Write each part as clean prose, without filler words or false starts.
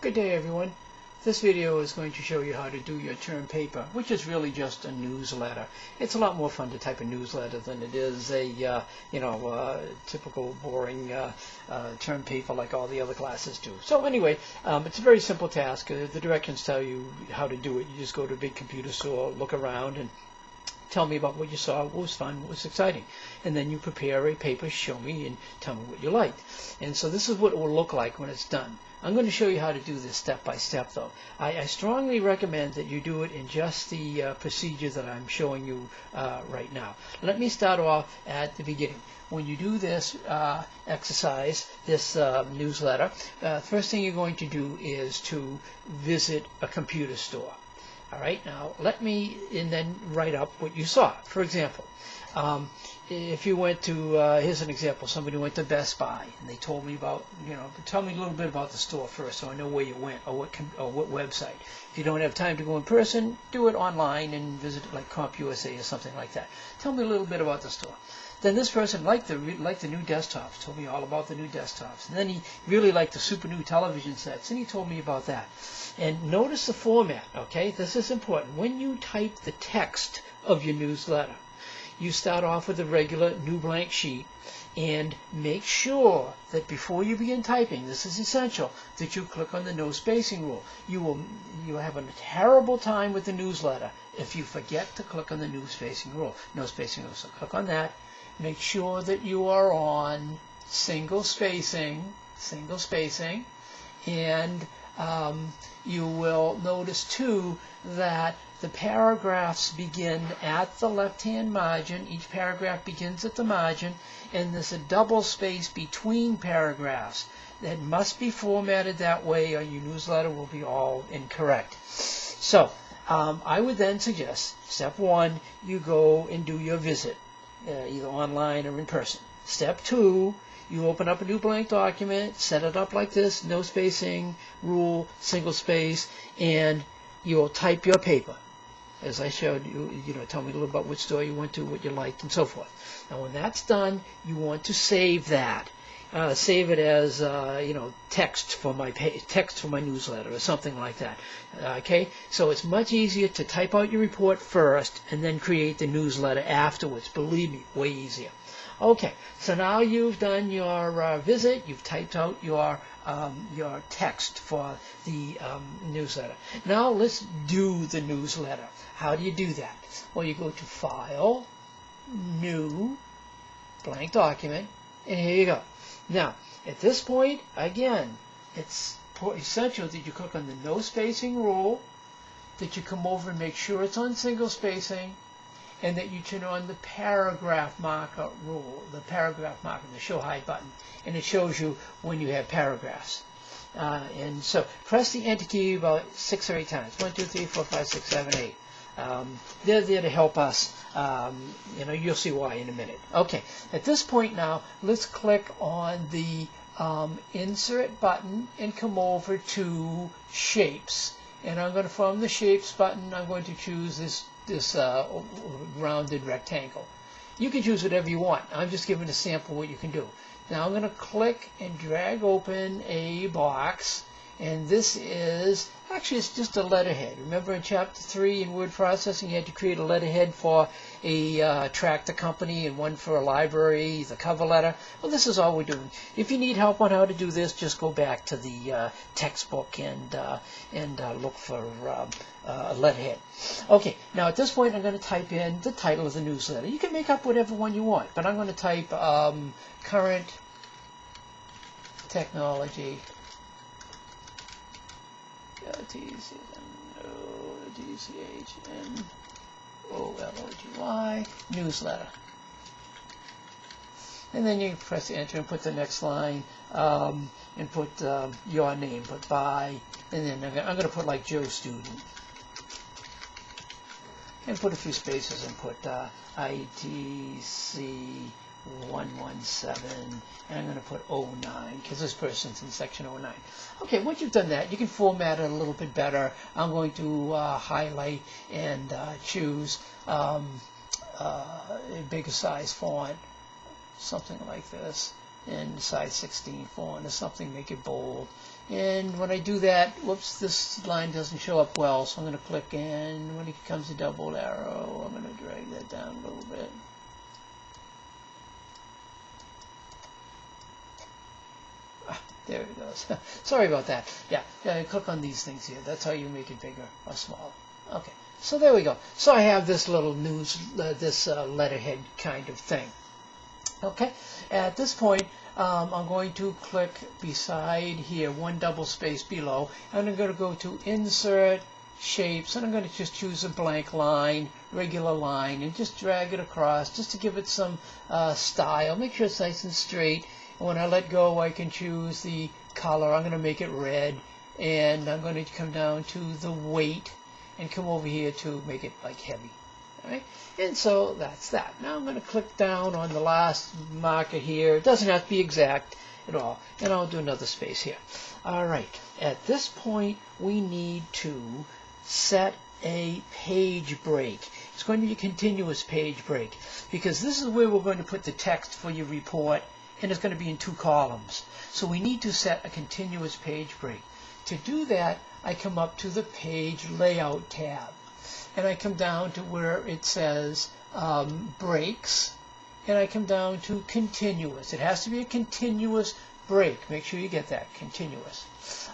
Good day, everyone. This video is going to show you how to do your term paper, which is really just a newsletter. It's a lot more fun to type a newsletter than it is a typical boring term paper like all the other classes do. So anyway, it's a very simple task. The directions tell you how to do it. You just go to a big computer store, look around, and tell me about what you saw, what was fun, what was exciting. And then you prepare a paper, show me, and tell me what you liked. And so this is what it will look like when it's done. I'm going to show you how to do this step by step, though. I strongly recommend that you do it in just the procedure that I'm showing you right now. Let me start off at the beginning. When you do this exercise, this newsletter, first thing you're going to do is to visit a computer store. All right, now let me and then write up what you saw. For example, if you went to, here's an example, somebody went to Best Buy and they told me about, tell me a little bit about the store first so I know where you went or what website. If you don't have time to go in person, do it online and visit like CompUSA or something like that. Tell me a little bit about the store. Then this person liked the new desktops, told me all about the new desktops. And then he really liked the super new television sets, and he told me about that. And notice the format, okay? This is important. When you type the text of your newsletter, you start off with a regular new blank sheet, and make sure that before you begin typing, this is essential, that you click on the no spacing rule. You have a terrible time with the newsletter if you forget to click on the no spacing rule. No spacing rule. So click on that. Make sure that you are on single spacing, and you will notice too that the paragraphs begin at the left-hand margin. Each paragraph begins at the margin, and there's a double space between paragraphs. That must be formatted that way, or your newsletter will be all incorrect. So I would then suggest, step one, you go and do your visit, either online or in person. Step two, you open up a new blank document, set it up like this, no spacing rule, single space, and you'll type your paper. As I showed you, tell me a little about which store you went to, what you liked, and so forth. Now, when that's done, you want to save that. Save it as text for my newsletter or something like that. Okay, so it's much easier to type out your report first and then create the newsletter afterwards. Believe me, way easier. Okay, so now you've done your visit. You've typed out your text for the newsletter. Now let's do the newsletter. How do you do that? Well, you go to File, New, Blank Document, and here you go. Now, at this point, again, it's essential that you click on the no spacing rule, that you come over and make sure it's on single spacing, and that you turn on the paragraph marker rule, the show hide button, and it shows you when you have paragraphs. And so press the enter key about 6 or 8 times. 1, 2, 3, 4, 5, 6, 7, 8. They're there to help us. You'll see why in a minute. Okay, at this point now, let's click on the insert button and come over to shapes. And I'm going to, from the shapes button, I'm going to choose this rounded rectangle. You can choose whatever you want. I'm just giving a sample what you can do. Now I'm going to click and drag open a box, and this is, actually it's just a letterhead. Remember in Chapter 3 in word processing you had to create a letterhead for a tractor company and one for a library, the cover letter? Well, this is all we're doing. If you need help on how to do this, just go back to the textbook and look for a letterhead. Okay, now at this point I'm going to type in the title of the newsletter. You can make up whatever one you want, but I'm going to type Current Technology TCHNOLOGY newsletter. And then you press enter and put the next line and put your name, put by, and then I'm going to put like Joe Student. And put a few spaces and put ITC 117, and I'm going to put 09 because this person's in section 09. Okay, once you've done that, you can format it a little bit better. I'm going to highlight and choose a bigger size font, something like this. and size 16 font or something, make it bold. And when I do that, whoops, this line doesn't show up well, so I'm going to click, and when it comes a double arrow, I'm going to drag that down a little bit. There it goes. Sorry about that. Yeah, click on these things here. That's how you make it bigger or smaller. Okay, so there we go. So I have this little this letterhead kind of thing. Okay, at this point, I'm going to click beside here, one double space below, and I'm going to go to Insert, Shapes, and I'm going to just choose a blank line, regular line, and just drag it across just to give it some style. Make sure it's nice and straight. And when I let go, I can choose the color. I'm going to make it red, and I'm going to come down to the weight and come over here to make it like heavy. All right? And so that's that. Now I'm going to click down on the last marker here. It doesn't have to be exact at all. And I'll do another space here. All right. At this point, we need to set a page break. It's going to be a continuous page break because this is where we're going to put the text for your report, and it's going to be in 2 columns. So we need to set a continuous page break. To do that, I come up to the Page Layout tab, and I come down to where it says Breaks, and I come down to Continuous. It has to be a continuous break. Make sure you get that, continuous.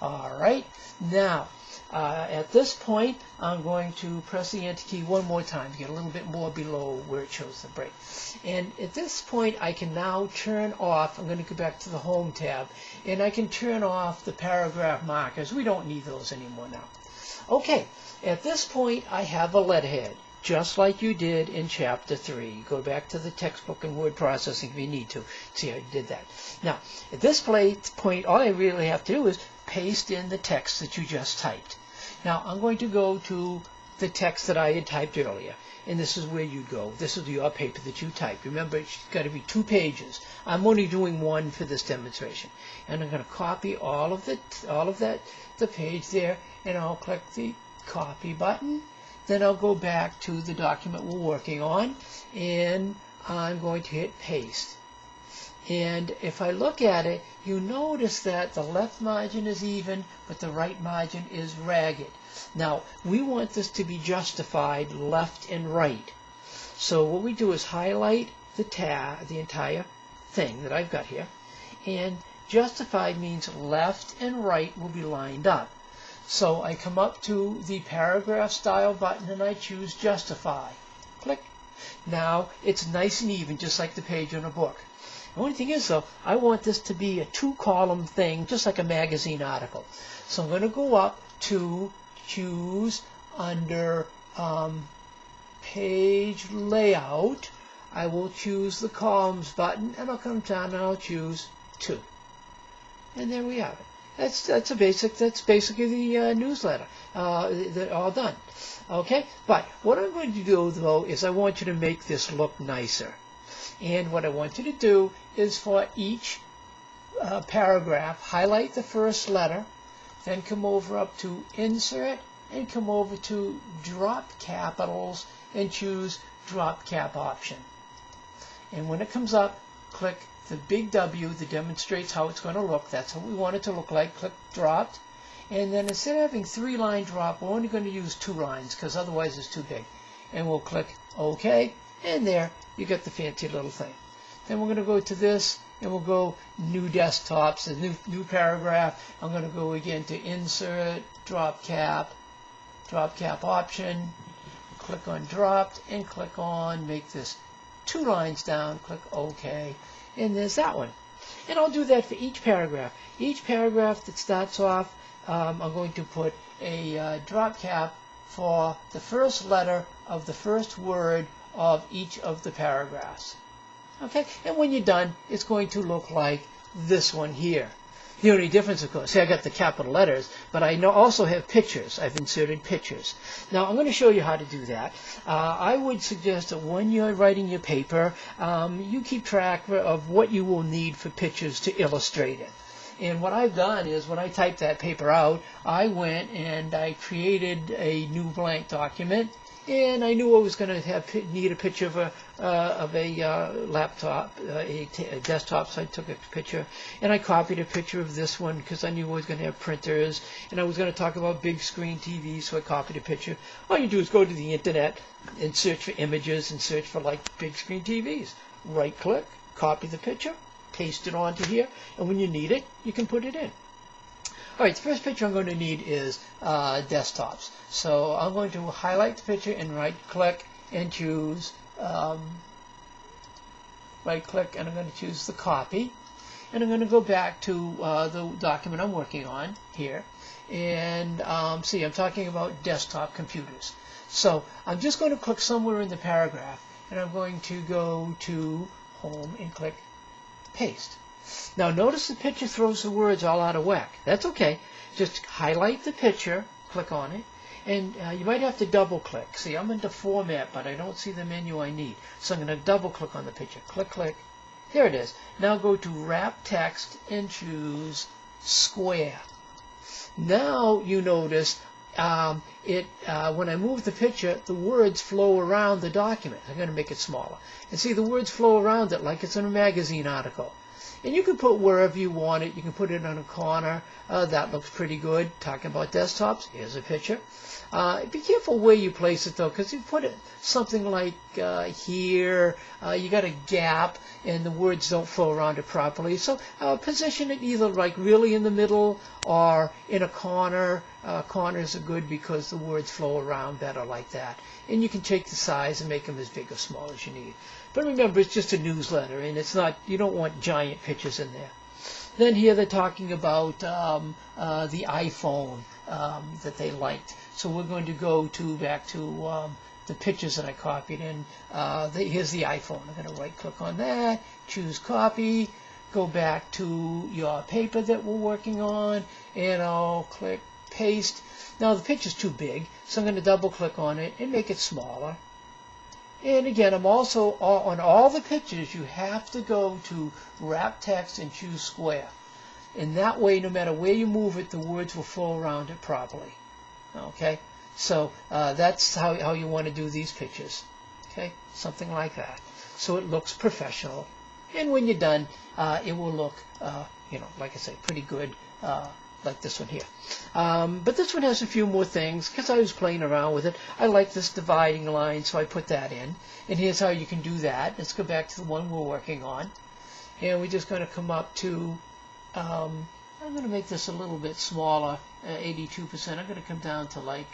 All right, now at this point, I'm going to press the Enter key one more time to get a little bit more below where it shows the break. And at this point, I can now turn off, I'm going to go back to the Home tab, and I can turn off the paragraph markers. We don't need those anymore now. Okay, at this point, I have a letterhead, just like you did in Chapter 3. Go back to the textbook and word processing if you need to. See how you did that. Now, at this point, all I really have to do is paste in the text that you just typed. Now, I'm going to go to the text that I had typed earlier, and this is where you go. This is your paper that you typed. Remember, it's got to be 2 pages. I'm only doing 1 for this demonstration, and I'm going to copy all of the page there, and I'll click the Copy button. Then I'll go back to the document we're working on, and I'm going to hit Paste. And if I look at it, you notice that the left margin is even, but the right margin is ragged. Now, we want this to be justified left and right. So what we do is highlight the entire thing that I've got here, and justified means left and right will be lined up. So I come up to the paragraph style button and I choose Justify. Click. Now it's nice and even, just like the page in a book. The only thing is, though, I want this to be a 2-column thing, just like a magazine article. So I'm going to go up to choose under Page Layout. I will choose the Columns button, and I'll come down and I'll choose 2. And there we have it. That's basically the newsletter. They're all done. Okay, but what I'm going to do, though, is I want you to make this look nicer. And what I want you to do is for each paragraph, highlight the first letter, then come over up to Insert, and come over to Drop Capitals, and choose Drop Cap option. And when it comes up, click the big W that demonstrates how it's going to look. That's what we want it to look like. Click Dropped. And then instead of having 3-line drop, we're only going to use 2 lines because otherwise it's too big. And we'll click OK. And there, you get the fancy little thing. Then we're going to go to this, and we'll go New Desktops, a new paragraph. I'm going to go again to Insert, Drop Cap option, click on Dropped, and click on Make this 2 lines down, click OK, and there's that one. And I'll do that for each paragraph. Each paragraph that starts off, I'm going to put a drop cap for the first letter of the first word of each of the paragraphs. Okay, and when you're done, it's going to look like this one here. The only difference, of course, see, I got the capital letters, but I also have pictures. I've inserted pictures. Now, I'm going to show you how to do that. I would suggest that when you're writing your paper, you keep track of what you will need for pictures to illustrate it. And what I've done is when I typed that paper out, I went and I created a new blank document, And I knew I was going to need a picture of a laptop, a desktop, so I took a picture, and I copied a picture of this one because I knew I was going to have printers, and I was going to talk about big screen TVs, so I copied a picture. All you do is go to the internet and search for images and search for like big screen TVs. Right click, copy the picture, paste it onto here, and when you need it, you can put it in. All right, the first picture I'm going to need is desktops. So I'm going to highlight the picture and right-click and choose right-click, and I'm going to choose the copy. And I'm going to go back to the document I'm working on here. And see, I'm talking about desktop computers. So I'm just going to click somewhere in the paragraph, and I'm going to go to Home and click Paste. Now notice the picture throws the words all out of whack. That's okay. Just highlight the picture, click on it, and you might have to double click. See, I'm into format, but I don't see the menu I need. So I'm going to double click on the picture. Click, click. There it is. Now go to Wrap Text and choose Square. Now you notice when I move the picture, the words flow around the document. I'm going to make it smaller. And see, the words flow around it like it's in a magazine article. And you can put wherever you want it. You can put it on a corner. That looks pretty good. Talking about desktops, here's a picture. Be careful where you place it, though, because if you put it something like here, you got a gap, and the words don't flow around it properly. So position it either like really in the middle or in a corner. Corners are good because the words flow around better like that. And you can take the size and make them as big or small as you need. But remember, it's just a newsletter, and it's not. You don't want giant pictures in there. Then here they're talking about the iPhone that they liked. So we're going to go back to the pictures that I copied in. Here's the iPhone. I'm going to right-click on that, choose Copy, go back to your paper that we're working on, and I'll click Paste. Now the picture's too big, so I'm going to double-click on it and make it smaller. And again, I'm also, on all the pictures, you have to go to Wrap Text and choose Square. And that way, no matter where you move it, the words will flow around it properly. Okay? So that's how you want to do these pictures. Okay? Something like that. So it looks professional. And when you're done, it will look, like I say, pretty good, like this one here. But this one has a few more things because I was playing around with it. I like this dividing line, so I put that in. And here's how you can do that. Let's go back to the one we're working on. And we're just going to come up to, I'm going to make this a little bit smaller, 82%. I'm going to come down to like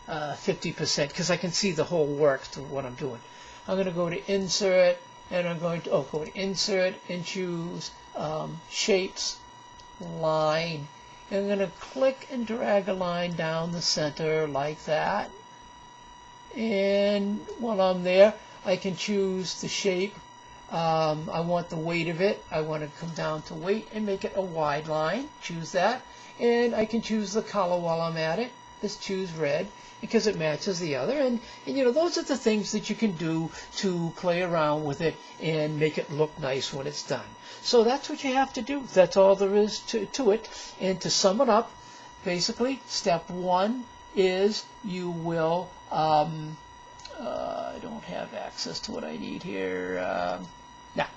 50% because I can see the whole work to what I'm doing. I'm going to go to Insert, and I'm going to go to Insert and choose Shapes, Line. And I'm going to click and drag a line down the center like that. And while I'm there, I can choose the shape. I want the weight of it. I want to come down to weight and make it a wide line. Choose that. And I can choose the color while I'm at it. Just choose red because it matches the other. And those are the things that you can do to play around with it and make it look nice when it's done. So that's what you have to do. That's all there is to it. And to sum it up, basically, step one is you will, I don't have access to what I need here.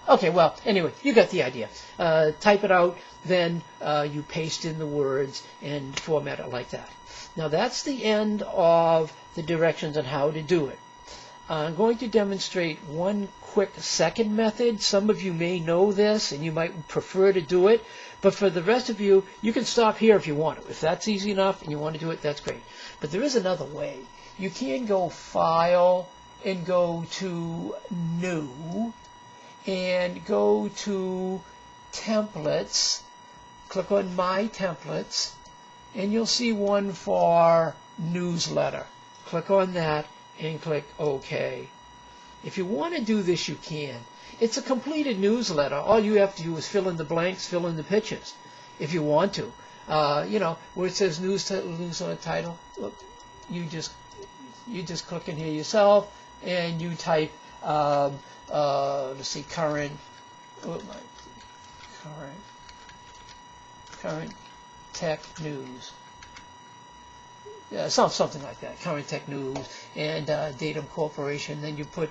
Okay, well, anyway, you got the idea. Type it out, then you paste in the words and format it like that. Now that's the end of the directions on how to do it. I'm going to demonstrate one quick second method. Some of you may know this and you might prefer to do it, but for the rest of you, you can stop here if you want to. If that's easy enough and you want to do it, that's great. But there is another way. You can go File and go to New and go to Templates. Click on My Templates and you'll see one for Newsletter. Click on that and click OK. If you want to do this, you can. It's a completed newsletter. All you have to do is fill in the blanks, fill in the pictures, if you want to. Where it says newsletter title, look, you just click in here yourself and you type, let's see, current tech news. something like that, Current Tech News and Datum Corporation. Then you put,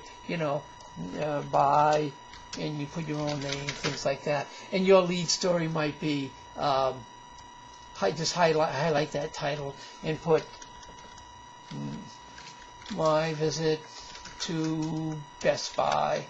by, and you put your own name, things like that. And your lead story might be, just highlight that title and put my visit to Best Buy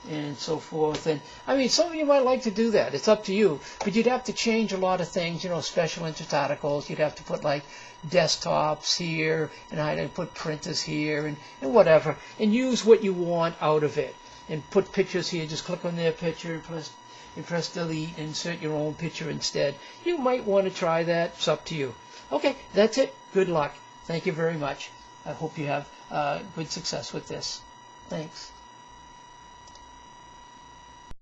and so forth. And I mean, some of you might like to do that. It's up to you. But you'd have to change a lot of things, special interest articles. You'd have to put like desktops here, and I'd put printers here, and whatever. And use what you want out of it. And put pictures here. Just click on their picture and press delete, and insert your own picture instead. You might want to try that. It's up to you. Okay, that's it. Good luck. Thank you very much. I hope you have good success with this. Thanks.